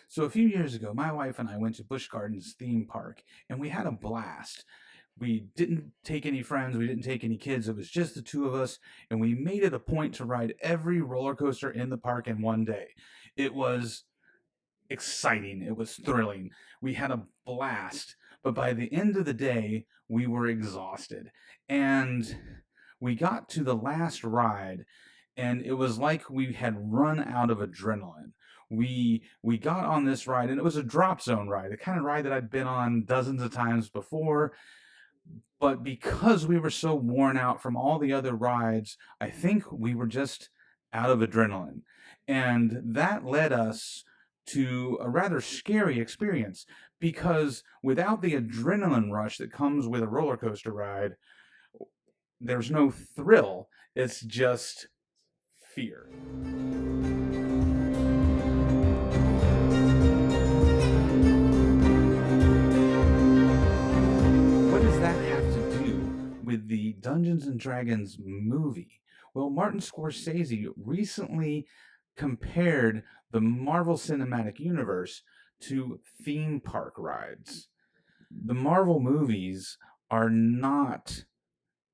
So a few years ago, my wife and I went to Busch Gardens theme park and we had a blast. We didn't take any friends, we didn't take any kids. It was just the two of us, and we made it a point to ride every roller coaster in the park in one day. It was exciting, it was thrilling. We had a blast, but by the end of the day, we were exhausted. And we got to the last ride, and it was like we had run out of adrenaline. We got on this ride, and it was a drop zone ride, the kind of ride that I'd been on dozens of times before. But because we were so worn out from all the other rides, I think we were just out of adrenaline. And that led us to a rather scary experience, because without the adrenaline rush that comes with a roller coaster ride, there's no thrill. It's just fear. What does that have to do with the Dungeons and Dragons movie? Well, Martin Scorsese recently compared the Marvel Cinematic Universe to theme park rides. The Marvel movies are not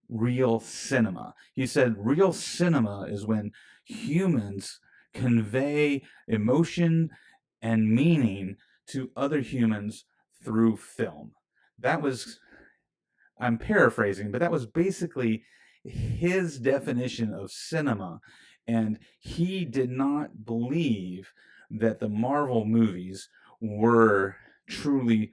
real cinema. He said real cinema is when humans convey emotion and meaning to other humans through film. That was, I'm paraphrasing, but that was basically his definition of cinema. And he did not believe that the Marvel movies were truly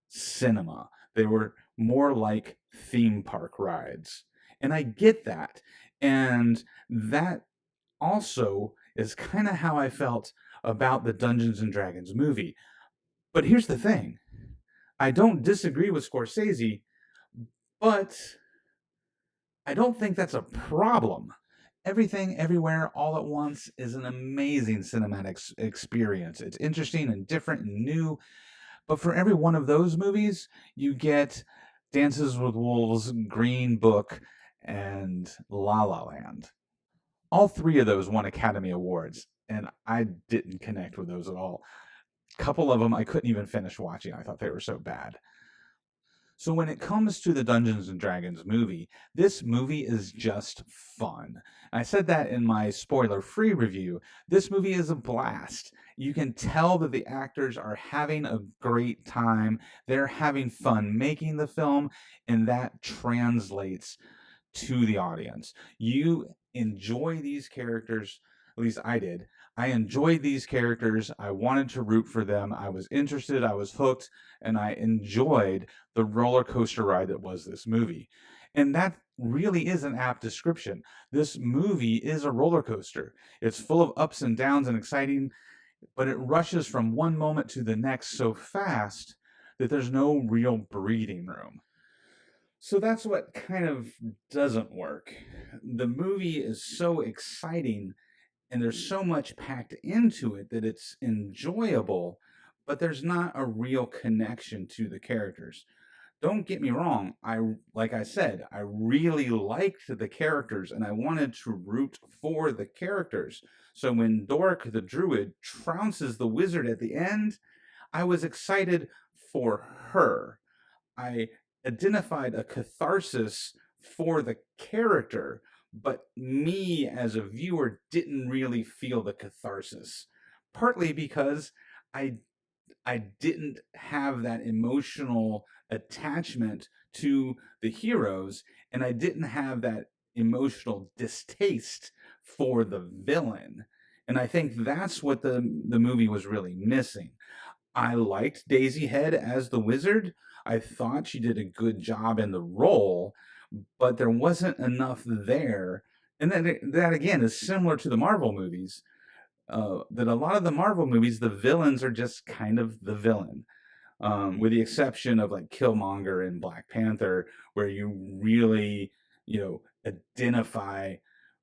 cinema. They were more like theme park rides. And I get that. And that also is kind of how I felt about the Dungeons and Dragons movie. But here's the thing, I don't disagree with Scorsese, but I don't think that's a problem. Everything, Everywhere, All at Once is an amazing cinematic experience. It's interesting and different and new. But for every one of those movies, you get Dances with Wolves, Green Book, and La La Land. All three of those won Academy Awards, and I didn't connect with those at all. A couple of them I couldn't even finish watching. I thought they were so bad. So when it comes to the Dungeons and Dragons movie, this movie is just fun. I said that in my spoiler-free review. This movie is a blast. You can tell that the actors are having a great time. They're having fun making the film, and that translates to the audience. You enjoy these characters, at least I did. I enjoyed these characters. I wanted to root for them. I was interested. I was hooked, and I enjoyed the roller coaster ride that was this movie. And that really is an apt description. This movie is a roller coaster. It's full of ups and downs and exciting, but it rushes from one moment to the next so fast that there's no real breathing room. So that's what kind of doesn't work. The movie is so exciting and there's so much packed into it that it's enjoyable, but there's not a real connection to the characters. Don't get me wrong, like I said, I really liked the characters and I wanted to root for the characters. So when Dork the druid trounces the wizard at the end, I was excited for her. I identified a catharsis for the character, but me as a viewer didn't really feel the catharsis. Partly because I I didn't have that emotional attachment to the heroes, and I didn't have that emotional distaste for the villain. And I think that's what the movie was really missing. I liked Daisy Head as the wizard. I thought she did a good job in the role, but there wasn't enough there. And then that again is similar to the Marvel movies. That a lot of the Marvel movies, the villains are just kind of the villain, with the exception of like Killmonger and Black Panther, where you really, identify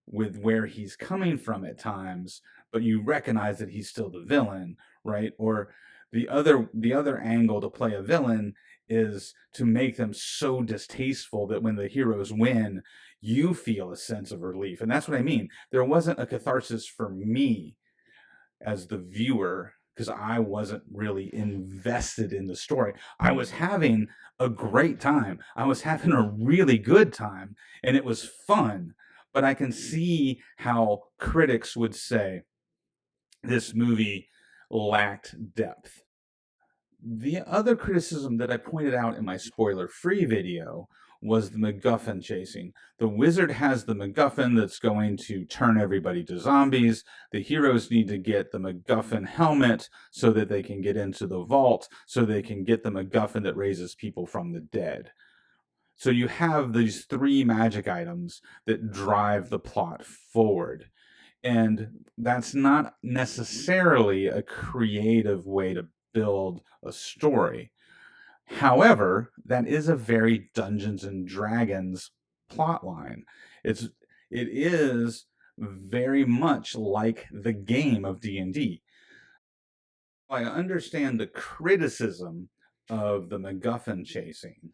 with where he's coming from at times, but you recognize that he's still the villain, right? Or the other angle to play a villain is to make them so distasteful that when the heroes win, you feel a sense of relief. And that's what I mean. There wasn't a catharsis for me as the viewer because I wasn't really invested in the story. I was having a great time. I was having a really good time, and it was fun. But I can see how critics would say this movie lacked depth. The other criticism that I pointed out in my spoiler free video was the MacGuffin chasing. The wizard has the MacGuffin that's going to turn everybody to zombies. The heroes need to get the MacGuffin helmet so that they can get into the vault, so they can get the MacGuffin that raises people from the dead. So you have these three magic items that drive the plot forward. And that's not necessarily a creative way to build a story. However, that is a very Dungeons and Dragons plotline. It's it is very much like the game of D&D. I understand the criticism of the MacGuffin chasing.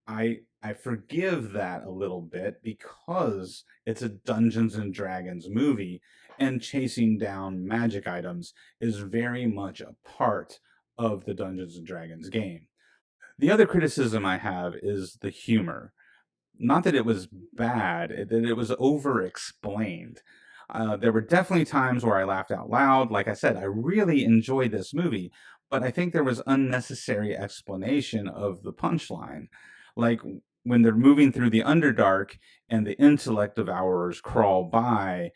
I forgive that a little bit because it's a Dungeons and Dragons movie, and chasing down magic items is very much a part of the Dungeons and Dragons game. The other criticism I have is the humor. Not that it was bad, that it was over explained. There were definitely times where I laughed out loud. Like I said, I really enjoyed this movie, but I think there was unnecessary explanation of the punchline. Like when they're moving through the Underdark and the intellect devourers crawl by,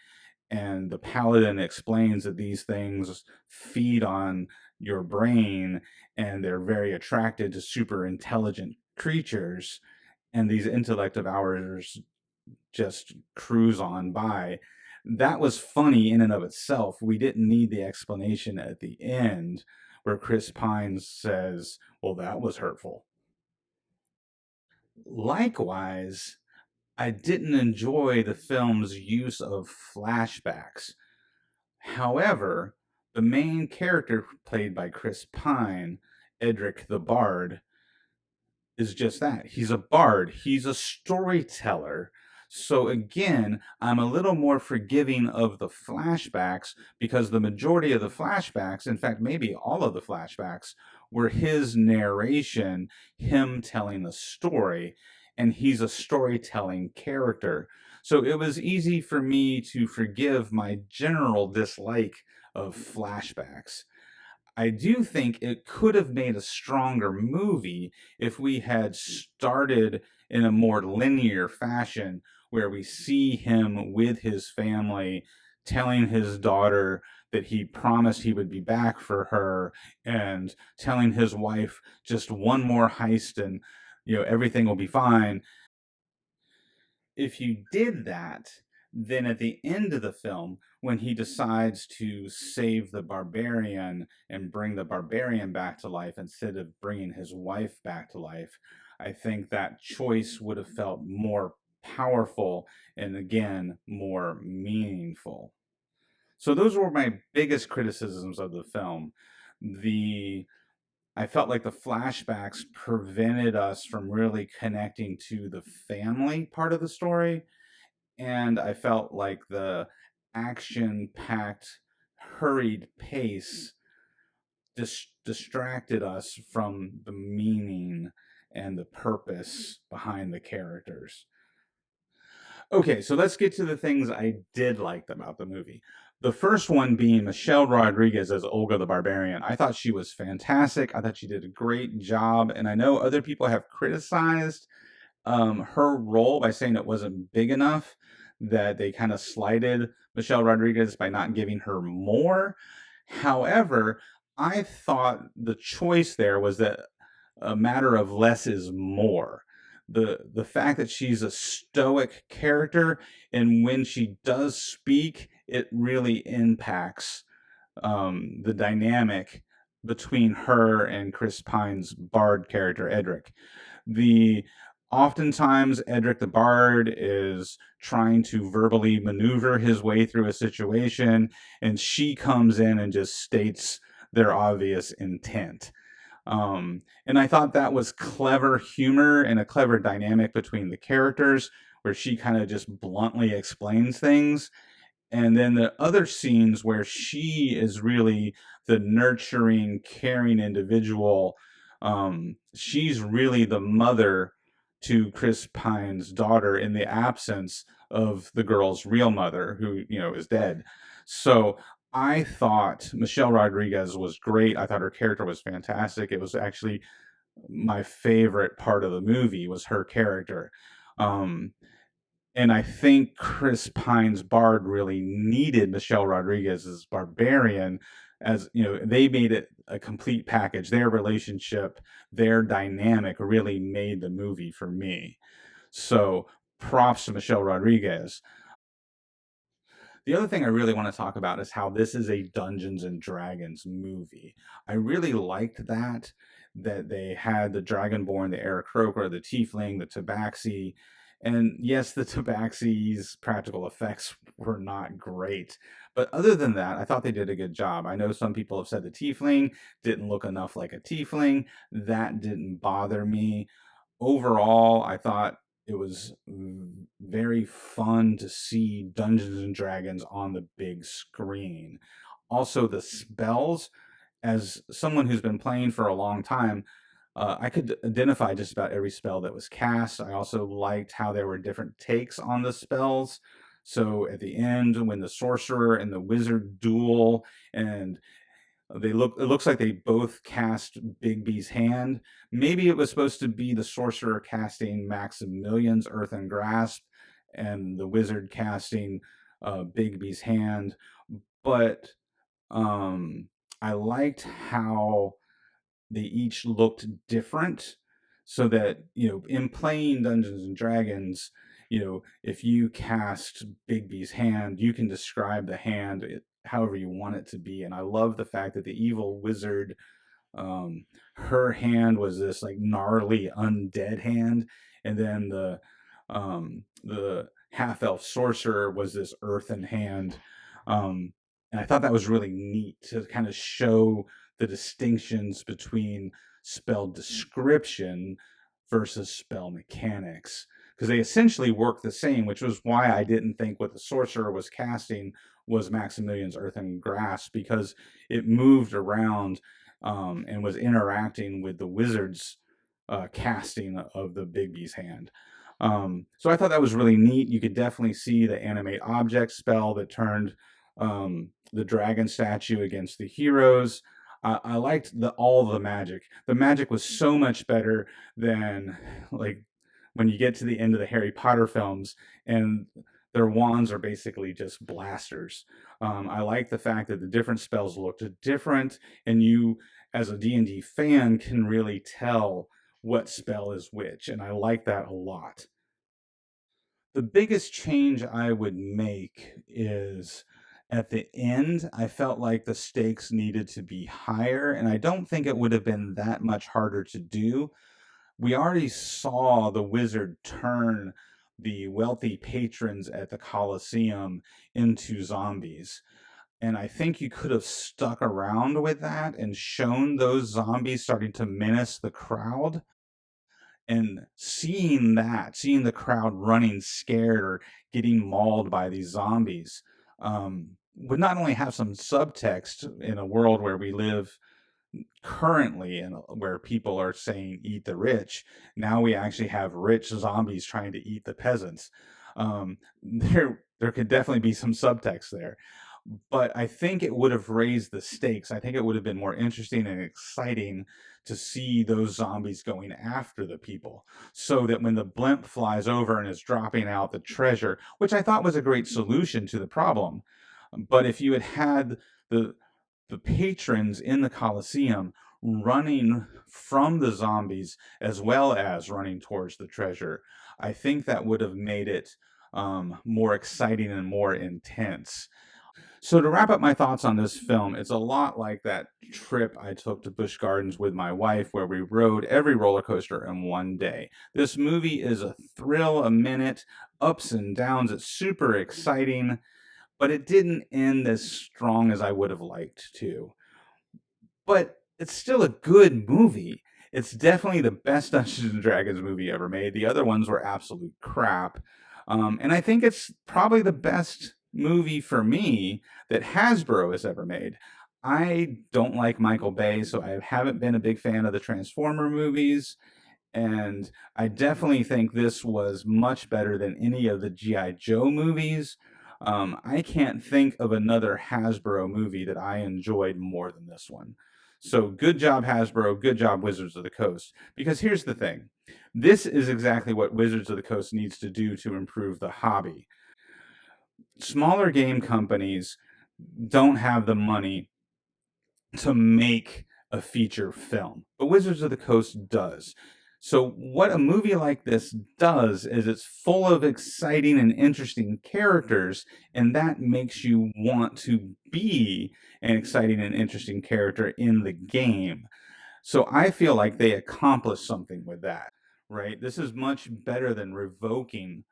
and the paladin explains that these things feed on your brain and they're very attracted to super intelligent creatures, and these intellect devourers just cruise on by. That was funny in and of itself. We didn't need the explanation at the end where Chris Pine says, well, that was hurtful. Likewise, I didn't enjoy the film's use of flashbacks. However, the main character played by Chris Pine, Edric the Bard, is just that. He's a bard, he's a storyteller. So again, I'm a little more forgiving of the flashbacks because the majority of the flashbacks, in fact, maybe all of the flashbacks, were his narration, him telling the story, and he's a storytelling character. So it was easy for me to forgive my general dislike of flashbacks. I do think it could have made a stronger movie if we had started in a more linear fashion where we see him with his family telling his daughter that he promised he would be back for her, and telling his wife just one more heist and everything will be fine. If you did that, then at the end of the film, when he decides to save the barbarian and bring the barbarian back to life instead of bringing his wife back to life, I think that choice would have felt more powerful and, again, more meaningful. So those were my biggest criticisms of the film. The I felt like the flashbacks prevented us from really connecting to the family part of the story, and I felt like the action packed, hurried pace distracted us from the meaning and the purpose behind the characters. Okay, so let's get to the things I did like about the movie. The first one being Michelle Rodriguez as Olga the Barbarian. I thought she was fantastic. I thought she did a great job. And I know other people have criticized her role by saying it wasn't big enough, that they kind of slighted Michelle Rodriguez by not giving her more. However, I thought the choice there was that a matter of less is more. The fact that she's a stoic character, and when she does speak, it really impacts the dynamic between her and Chris Pine's bard character Edric. The Oftentimes Edric the Bard is trying to verbally maneuver his way through a situation, and she comes in and just states their obvious intent. And I thought that was clever humor and a clever dynamic between the characters, where she kind of just bluntly explains things. And then the other scenes where she is really the nurturing, caring individual. She's really the mother to Chris Pine's daughter in the absence of the girl's real mother, who is dead. So I thought Michelle Rodriguez was great. I thought her character was fantastic. It was actually my favorite part of the movie was her character. Um, and I think Chris Pine's Bard really needed Michelle Rodriguez's Barbarian, as they made it a complete package. Their relationship, their dynamic really made the movie for me. So props to Michelle Rodriguez. The other thing I really want to talk about is how this is a Dungeons and Dragons movie. I really liked that they had the Dragonborn, the Aarakocra, the Tiefling, the Tabaxi, and yes, the Tabaxi's practical effects were not great. But other than that, I thought they did a good job. I know some people have said the Tiefling didn't look enough like a Tiefling. That didn't bother me. Overall, I thought it was very fun to see Dungeons and Dragons on the big screen. Also, the spells, as someone who's been playing for a long time, I could identify just about every spell that was cast. I also liked how there were different takes on the spells. So at the end, when the sorcerer and the wizard duel, and it looks like they both cast Bigby's hand. Maybe it was supposed to be the sorcerer casting Maximilian's Earthen Grasp and the wizard casting Bigby's hand. But um, I liked how they each looked different, so that in playing Dungeons and Dragons, if you cast Bigby's hand, you can describe the hand however you want it to be. And I love the fact that the evil wizard, her hand was this like gnarly undead hand, and then the half elf sorcerer was this earthen hand. And I thought that was really neat to kind of show the distinctions between spell description versus spell mechanics, because they essentially work the same, which was why I didn't think what the sorcerer was casting was Maximilian's Earthen Grasp, because it moved around, and was interacting with the wizard's casting of the Bigby's hand. So I thought that was really neat. You could definitely see the animate object spell that turned the dragon statue against the heroes. I liked all the magic. The magic was so much better than like when you get to the end of the Harry Potter films and their wands are basically just blasters. I like the fact that the different spells looked different, and you, as a D&D fan, can really tell what spell is which, and I like that a lot. The biggest change I would make is at the end, I felt like the stakes needed to be higher, and I don't think it would have been that much harder to do. We already saw the wizard turn the wealthy patrons at the Colosseum into zombies. And I think you could have stuck around with that and shown those zombies starting to menace the crowd, and seeing the crowd running scared or getting mauled by these zombies, would not only have some subtext in a world where we live currently, and where people are saying eat the rich. Now we actually have rich zombies trying to eat the peasants. There could definitely be some subtext there, but I think it would have raised the stakes. I think it would have been more interesting and exciting to see those zombies going after the people, so that when the blimp flies over and is dropping out the treasure, which I thought was a great solution to the problem. But if you had had the the patrons in the Colosseum running from the zombies as well as running towards the treasure, I think that would have made it more exciting and more intense. So, to wrap up my thoughts on this film, it's a lot like that trip I took to Busch Gardens with my wife, where we rode every roller coaster in one day. This movie is a thrill a minute, ups and downs. It's super exciting, but it didn't end as strong as I would have liked to. But it's still a good movie. It's definitely the best Dungeons and Dragons movie ever made. The other ones were absolute crap. And I think it's probably the best movie for me that Hasbro has ever made. I don't like Michael Bay, so I haven't been a big fan of the Transformer movies. And I definitely think this was much better than any of the G.I. Joe movies. I can't think of another Hasbro movie that I enjoyed more than this one. So good job, Hasbro. Good job, Wizards of the Coast. Because here's the thing, this is exactly what Wizards of the Coast needs to do to improve the hobby. Smaller game companies don't have the money to make a feature film, but Wizards of the Coast does. So, what a movie like this does is it's full of exciting and interesting characters, and that makes you want to be an exciting and interesting character in the game. So, I feel like they accomplished something with that, right? This is much better than revoking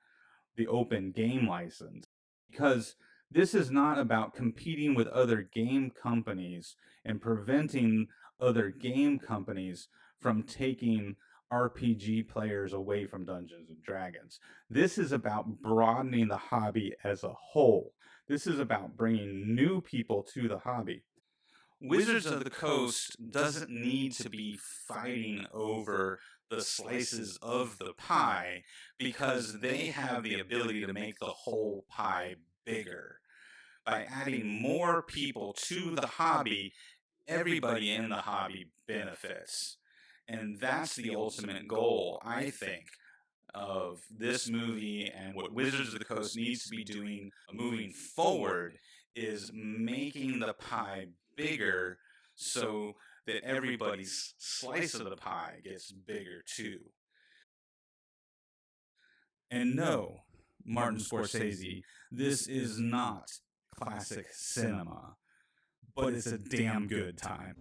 the open game license, because this is not about competing with other game companies and preventing other game companies from taking RPG players away from Dungeons and Dragons. This is about broadening the hobby as a whole. This is about bringing new people to the hobby. Wizards of the Coast doesn't need to be fighting over the slices of the pie, because they have the ability to make the whole pie bigger. By adding more people to the hobby, everybody in the hobby benefits. And that's the ultimate goal, I think, of this movie, and what Wizards of the Coast needs to be doing moving forward is making the pie bigger so that everybody's slice of the pie gets bigger too. And no, Martin Scorsese, this is not classic cinema, but it's a damn good time.